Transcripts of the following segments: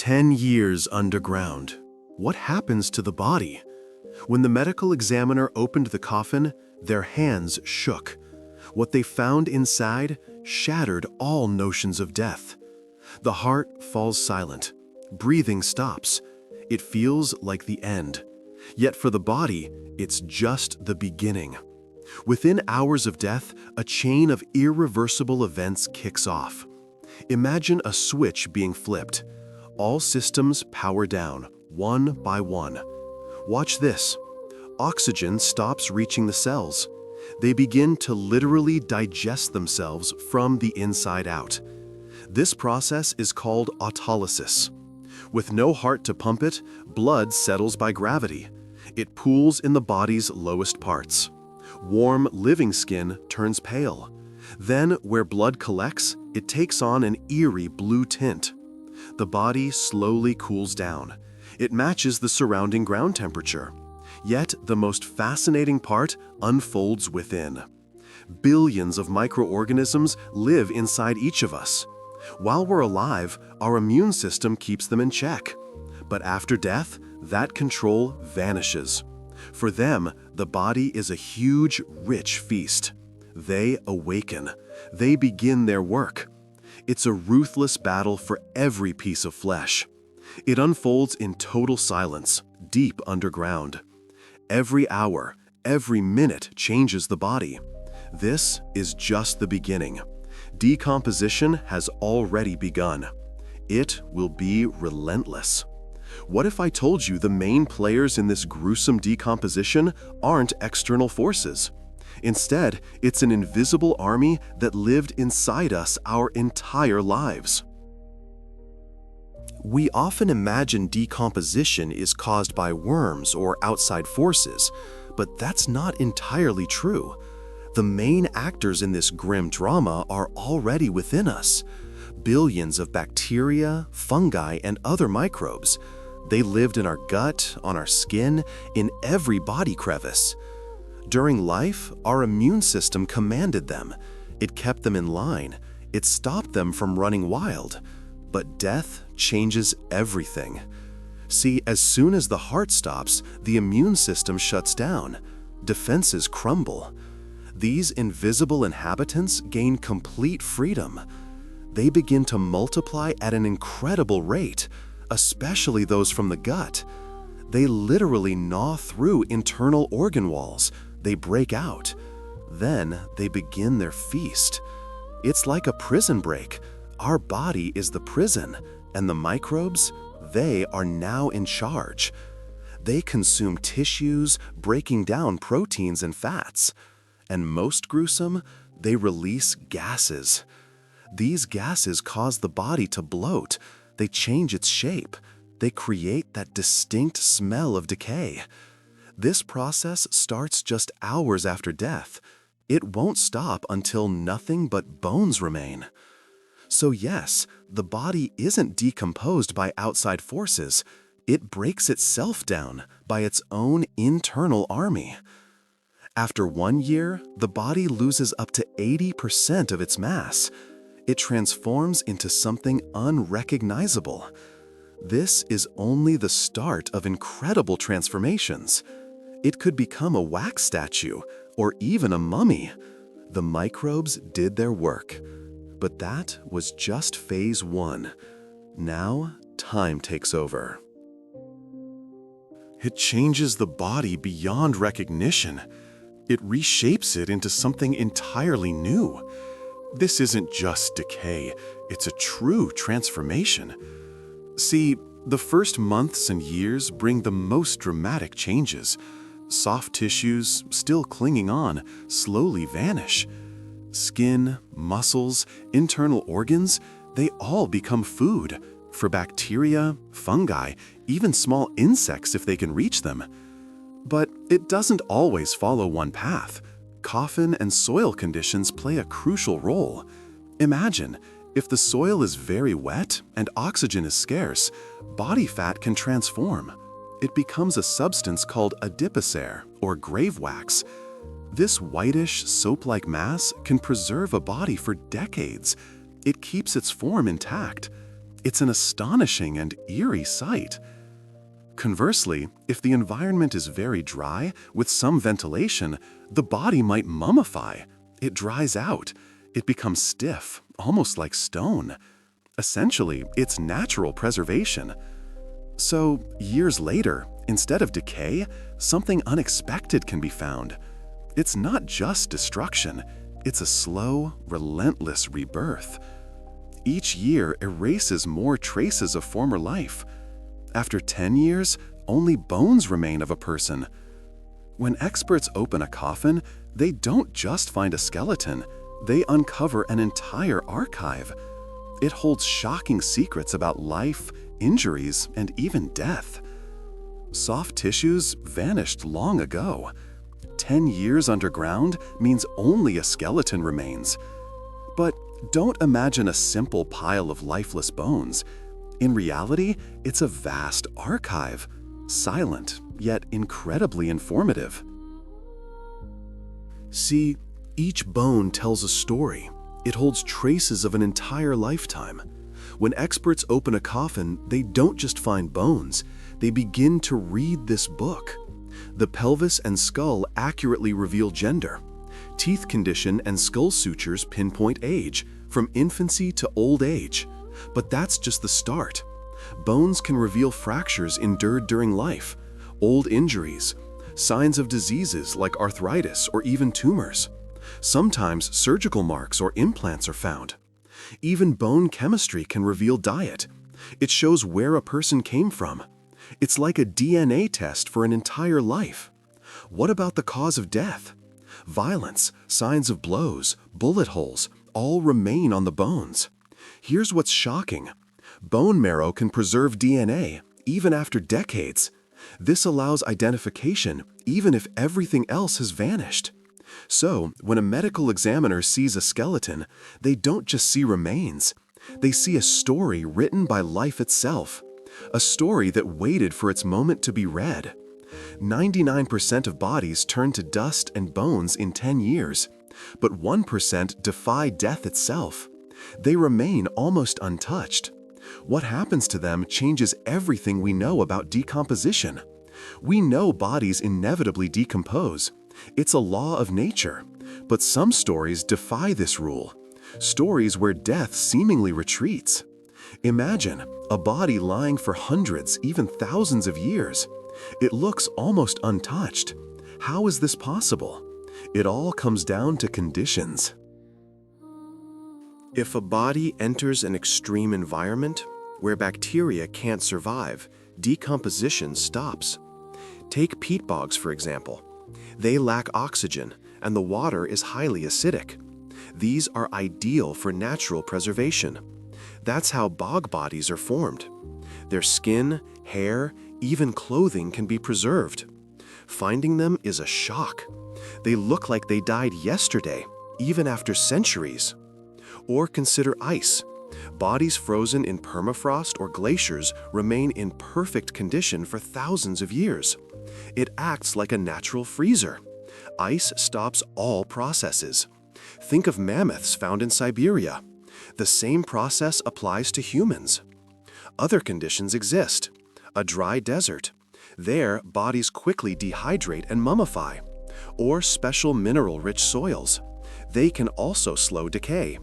10 years underground. What happens to the body? When the medical examiner opened the coffin, their hands shook. What they found inside shattered all notions of death. The heart falls silent. Breathing stops. It feels like the end. Yet for the body, it's just the beginning. Within hours of death, a chain of irreversible events kicks off. Imagine a switch being flipped. All systems power down, one by one. Watch this. Oxygen stops reaching the cells. They begin to literally digest themselves from the inside out. This process is called autolysis. With no heart to pump it, blood settles by gravity. It pools in the body's lowest parts. Warm, living skin turns pale. Then, where blood collects, it takes on an eerie blue tint. The body slowly cools down. It matches the surrounding ground temperature. Yet, the most fascinating part unfolds within. Billions of microorganisms live inside each of us. While we're alive, our immune system keeps them in check. But after death, that control vanishes. For them, the body is a huge, rich feast. They awaken. They begin their work. It's a ruthless battle for every piece of flesh. It unfolds in total silence, deep underground. Every hour, every minute changes the body. This is just the beginning. Decomposition has already begun. It will be relentless. What if I told you the main players in this gruesome decomposition aren't external forces? Instead, it's an invisible army that lived inside us our entire lives. We often imagine decomposition is caused by worms or outside forces, but that's not entirely true. The main actors in this grim drama are already within us. Billions of bacteria, fungi, and other microbes. They lived in our gut, on our skin, in every body crevice. During life, our immune system commanded them. It kept them in line. It stopped them from running wild. But death changes everything. See, as soon as the heart stops, the immune system shuts down. Defenses crumble. These invisible inhabitants gain complete freedom. They begin to multiply at an incredible rate, especially those from the gut. They literally gnaw through internal organ walls. They break out. Then they begin their feast. It's like a prison break. Our body is the prison, and the microbes, they are now in charge. They consume tissues, breaking down proteins and fats. And most gruesome, they release gases. These gases cause the body to bloat. They change its shape. They create that distinct smell of decay. This process starts just hours after death. It won't stop until nothing but bones remain. So yes, the body isn't decomposed by outside forces. It breaks itself down by its own internal army. After 1 year, the body loses up to 80% of its mass. It transforms into something unrecognizable. This is only the start of incredible transformations. It could become a wax statue or even a mummy. The microbes did their work. But that was just phase 1. Now, time takes over. It changes the body beyond recognition. It reshapes it into something entirely new. This isn't just decay, it's a true transformation. See, the first months and years bring the most dramatic changes. Soft tissues, still clinging on, slowly vanish. Skin, muscles, internal organs, they all become food for bacteria, fungi, even small insects if they can reach them. But it doesn't always follow one path. Coffin and soil conditions play a crucial role. Imagine, if the soil is very wet and oxygen is scarce, body fat can transform. It becomes a substance called adipocere, or grave wax. This whitish, soap-like mass can preserve a body for decades. It keeps its form intact. It's an astonishing and eerie sight. Conversely, if the environment is very dry, with some ventilation, the body might mummify. It dries out. It becomes stiff, almost like stone. Essentially, it's natural preservation. So, years later, instead of decay, something unexpected can be found. It's not just destruction, it's a slow, relentless rebirth. Each year erases more traces of former life. After 10 years, only bones remain of a person. When experts open a coffin, they don't just find a skeleton, they uncover an entire archive. It holds shocking secrets about life, injuries, and even death. Soft tissues vanished long ago. 10 years underground means only a skeleton remains. But don't imagine a simple pile of lifeless bones. In reality, it's a vast archive, silent, yet incredibly informative. See, each bone tells a story. It holds traces of an entire lifetime. When experts open a coffin, they don't just find bones, they begin to read this book. The pelvis and skull accurately reveal gender. Teeth condition and skull sutures pinpoint age, from infancy to old age. But that's just the start. Bones can reveal fractures endured during life, old injuries, signs of diseases like arthritis or even tumors. Sometimes surgical marks or implants are found. Even bone chemistry can reveal diet. It shows where a person came from. It's like a DNA test for an entire life. What about the cause of death? Violence, signs of blows, bullet holes, all remain on the bones. Here's what's shocking. Bone marrow can preserve DNA, even after decades. This allows identification, even if everything else has vanished. So, when a medical examiner sees a skeleton, they don't just see remains. They see a story written by life itself. A story that waited for its moment to be read. 99% of bodies turn to dust and bones in 10 years, but 1% defy death itself. They remain almost untouched. What happens to them changes everything we know about decomposition. We know bodies inevitably decompose. It's a law of nature. But some stories defy this rule. Stories where death seemingly retreats. Imagine a body lying for hundreds, even thousands of years. It looks almost untouched. How is this possible? It all comes down to conditions. If a body enters an extreme environment where bacteria can't survive, decomposition stops. Take peat bogs, for example. They lack oxygen, and the water is highly acidic. These are ideal for natural preservation. That's how bog bodies are formed. Their skin, hair, even clothing can be preserved. Finding them is a shock. They look like they died yesterday, even after centuries. Or consider ice. Bodies frozen in permafrost or glaciers remain in perfect condition for thousands of years. It acts like a natural freezer. Ice stops all processes. Think of mammoths found in Siberia. The same process applies to humans. Other conditions exist. A dry desert. There, bodies quickly dehydrate and mummify. Or special mineral-rich soils. They can also slow decay.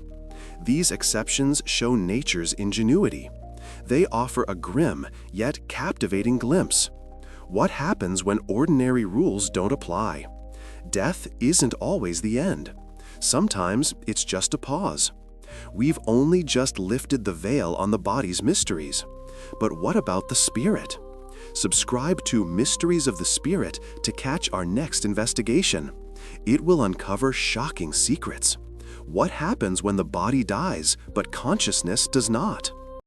These exceptions show nature's ingenuity. They offer a grim, yet captivating glimpse. What happens when ordinary rules don't apply? Death isn't always the end. Sometimes it's just a pause. We've only just lifted the veil on the body's mysteries. But what about the spirit? Subscribe to Mysteries of the Spirit to catch our next investigation. It will uncover shocking secrets. What happens when the body dies, but consciousness does not?